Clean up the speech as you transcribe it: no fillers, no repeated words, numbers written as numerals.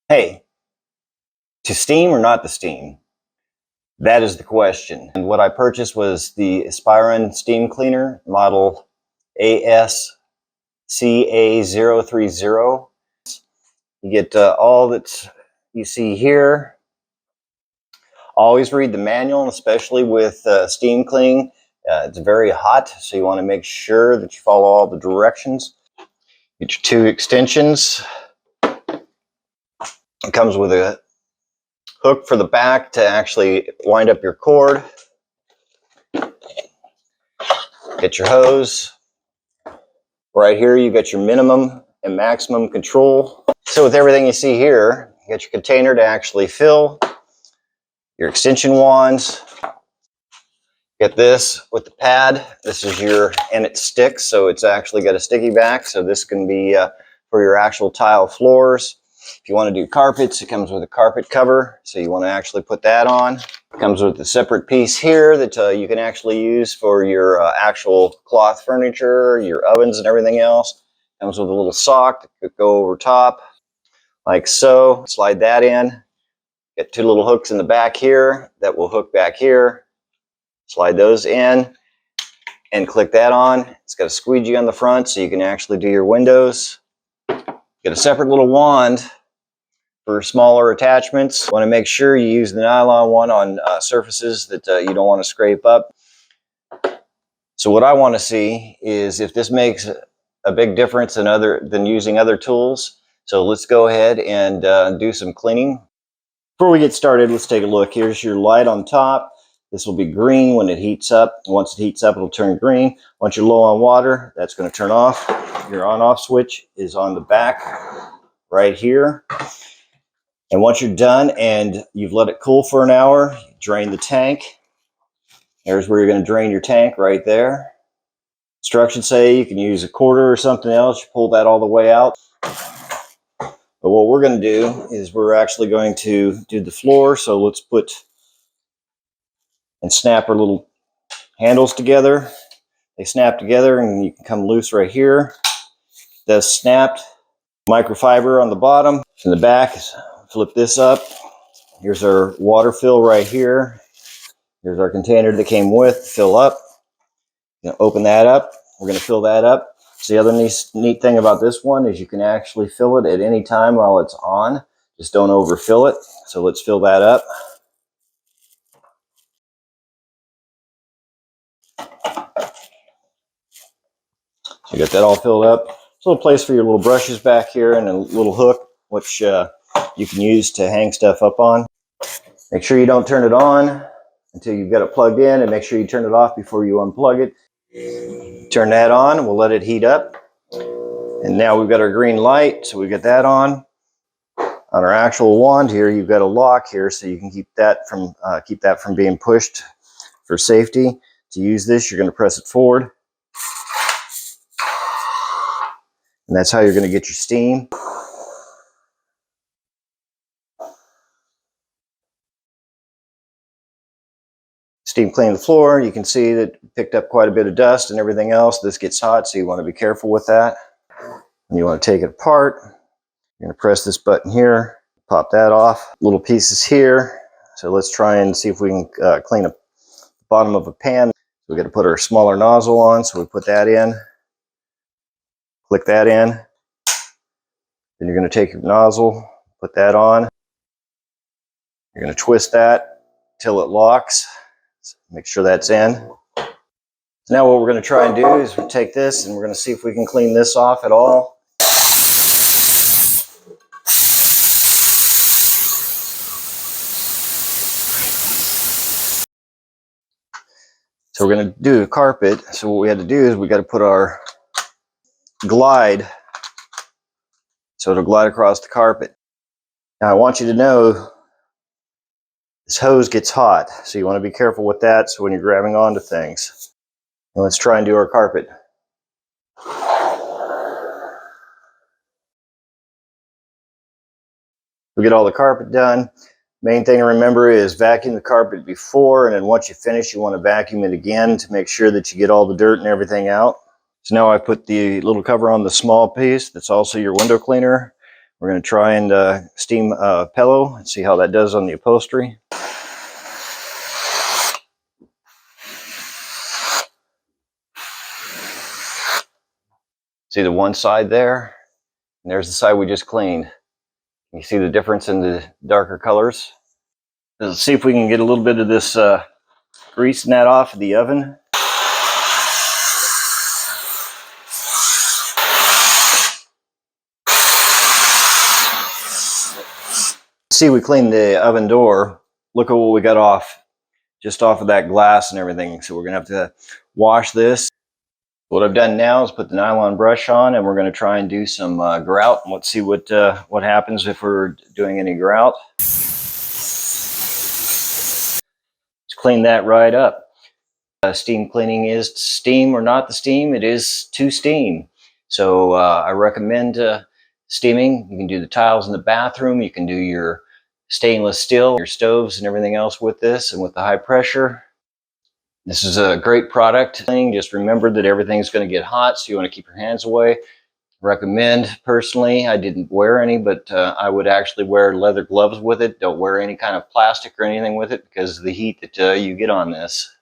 Hey, to steam or not to steam? That is the question. And what I purchased was the Aspirin steam cleaner, model ASCA030. You get all that you see here. Always read the manual, especially with steam cleaning. It's very hot, so you want to make sure that you follow all the directions. Get your two extensions. It comes with a hook for the back to actually wind up your cord. Get your hose. Right here, you got your minimum and maximum control. So with everything you see here, you got your container to actually fill, your extension wands. Get this with the pad. This is and it sticks, so it's actually got a sticky back. So this can be for your actual tile floors. If you want to do carpets, it comes with a carpet cover, so you want to actually put that on. It comes with a separate piece here that you can actually use for your actual cloth furniture, your ovens and everything else. It comes with a little sock that could go over top, like so. Slide that in. Get two little hooks in the back here that will hook back here. Slide those in and click that on. It's got a squeegee on the front so you can actually do your windows. Get a separate little wand for smaller attachments. You want to make sure you use the nylon one on surfaces that you don't want to scrape up. So what I want to see is if this makes a big difference than using other tools. So let's go ahead and do some cleaning. Before we get started, let's take a look. Here's your light on top. This will be green when it heats up. Once it heats up, it'll turn green. Once you're low on water, that's going to turn off. Your on-off switch is on the back right here. And once you're done and you've let it cool for an hour, drain the tank. There's where you're going to drain your tank right there. Instructions say you can use a quarter or something else. You pull that all the way out. But what we're going to do is we're actually going to do the floor. So let's put and snap our little handles together. They snap together and you can come loose right here. That's snapped. Microfiber on the bottom. In the back, flip this up. Here's our water fill right here. Here's our container that came with, fill up. You know, open that up. We're going to fill that up. So the other neat thing about this one is you can actually fill it at any time while it's on. Just don't overfill it. So let's fill that up. So you got that all filled up. There's a little place for your little brushes back here and a little hook, which you can use to hang stuff up on. Make sure you don't turn it on until you've got it plugged in, and make sure you turn it off before you unplug it. Turn that on, we'll let it heat up. And now we've got our green light, so we get that on. On our actual wand here, you've got a lock here, so you can keep that from being pushed for safety. To use this, you're going to press it forward. And that's how you're going to get your steam. Steam cleaning the floor. You can see that it picked up quite a bit of dust and everything else. This gets hot, so you want to be careful with that. And you want to take it apart. You're going to press this button here, pop that off. Little pieces here. So let's try and see if we can clean up the bottom of a pan. We've got to put our smaller nozzle on, so we put that in. Click that in. Then you're going to take your nozzle, put that on. You're going to twist that till it locks. So make sure that's in. So now what we're going to try and do is we'll take this and we're going to see if we can clean this off at all. So we're going to do a carpet. So what we had to do is we got to put our glide so it'll glide across the carpet. Now I want you to know this hose gets hot, so you want to be careful with that so when you're grabbing onto things. And let's try and do our carpet. We get all the carpet done. Main thing to remember is vacuum the carpet before, and then once you finish, you want to vacuum it again to make sure that you get all the dirt and everything out. So now I put the little cover on the small piece that's also your window cleaner. We're going to try and steam a pillow and see how that does on the upholstery. See the one side there? And there's the side we just cleaned. You see the difference in the darker colors? Let's see if we can get a little bit of this grease net off of the oven. See, we cleaned the oven door. Look at what we got off, just off of that glass and everything. So we're gonna have to wash this. What I've done now is put the nylon brush on, and we're gonna try and do some grout. And let's see what happens if we're doing any grout. Let's clean that right up. Steam cleaning is steam or not the steam. It is to steam. So I recommend steaming. You can do the tiles in the bathroom. You can do your stainless steel, your stoves and everything else with this and with the high pressure. This is a great product. Just remember that everything's going to get hot, so you want to keep your hands away. Recommend, personally, I didn't wear any, but I would actually wear leather gloves with it. Don't wear any kind of plastic or anything with it because of the heat that you get on this.